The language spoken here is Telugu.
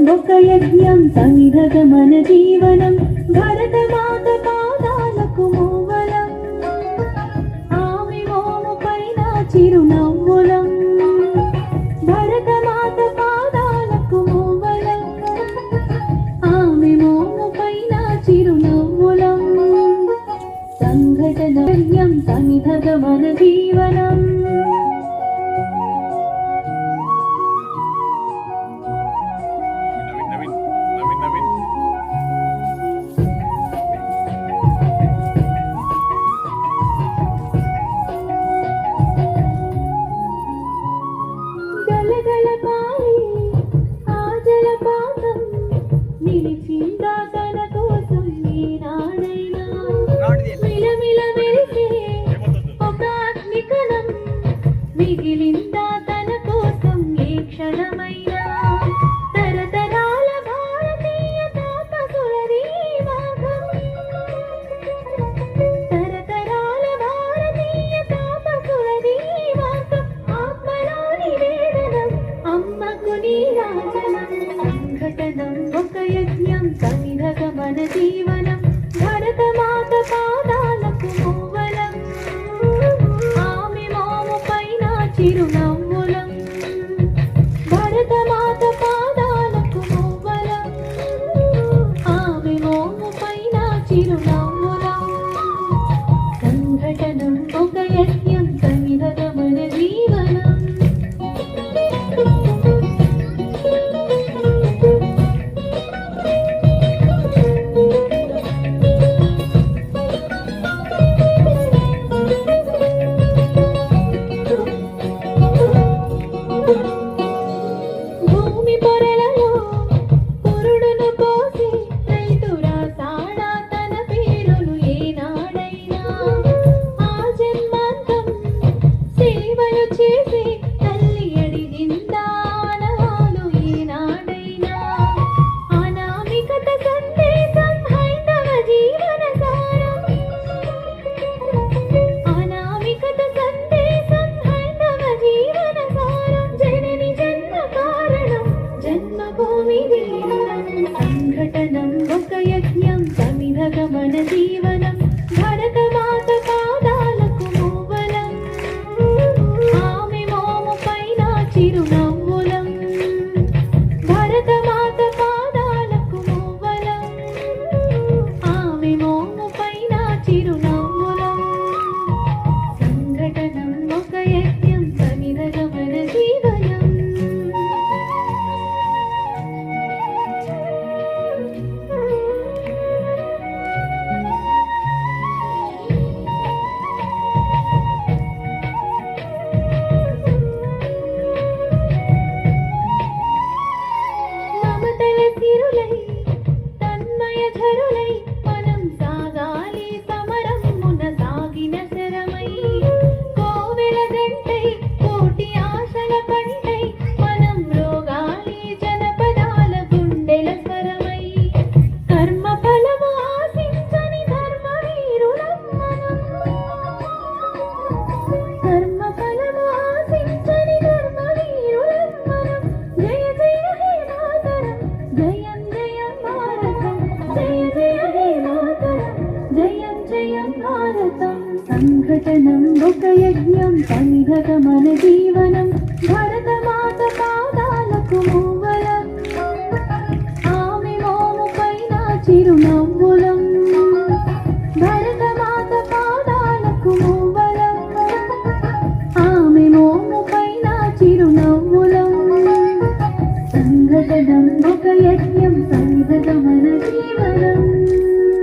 ఒక యజ్ఞం సమిధగ మన జీవనం భరతమాత పాదాలకు మూవలం ఆమె మోము పైన చిరునవ్వులం భరతమాత పాదాలకు మూవలం ఆమె మోము పైన చిరునవ్వులం సంఘటన యజ్ఞం సమిధగ మన జీవనం నిలిచిందా తన కోసం ఈనాడైనా మిలమిల మెరిసే ఒక అగ్నికణం మిగిలిందా తన కోసం ఏ క్షణమైనా తరతరాల భారతీయ తాపసులది భాగం తరతరాల భారతీయ తాపసులది భాగం ఆత్మలోని వేదనం అమ్మకు నీరాజనం సంఘటనం ఒక యజ్ఞం సమిధగ మన జీవనం భరతమాత పాదాలకు మూవలం ఆమె మోము పైన చిరునవ్వులం భరతమాత పాదాలకు మూవలం ఆమె మోము పైన చిరునవ్వులం సంఘటనం ఒక యజ్ఞం సమిధగ మన జీవనం భూమి పొరలలో పురుడును పోసి రైతు రాసాడా తన పేరును ఏనాడైనా ఆ జన్మాంతం సేవలు చేసి తల్లి అడిగిందా ఆనవాలు ఏనాడైనా అనామికత సందేశం హైందవ జీవన సారం అనామికత సందేశం హైందవ జీవన సారం జనని జన్మ కారణం జన్మభూమి దీనం సంఘటనం ఒక యజ్ఞం సమిధగ మన జీవనం భరతమాత పాదాలకు మూవలం ఆమె మోము పైన చిరునవ్వులం భరతమాత పాదాలకు మూవలం ఆమె మోము పైన చిరునవ్వులం సంఘటనం ఒక యజ్ఞం సమిధగ మన జీవనం మమతల సిరులై తన్మయ ఝరులై మనం సాగాలి సమరం మున సాగిన శరమై కోవెల గంటై కోటి ఆశల పంటై మనం రోగాలి జనపదాల గుండెల స్వరమై కర్మ ఫలము ఆశించని ధర్మవీరులం మనం కర్మ ఫలము ఆశించని ధర్మవీరులం మనం జయ జయ హే మాతరం జయం జయం భారతం జయ జయ హే మాతరం జయం జయం భారతం సంఘటనం ఒక యజ్ఞం సమిధగ మన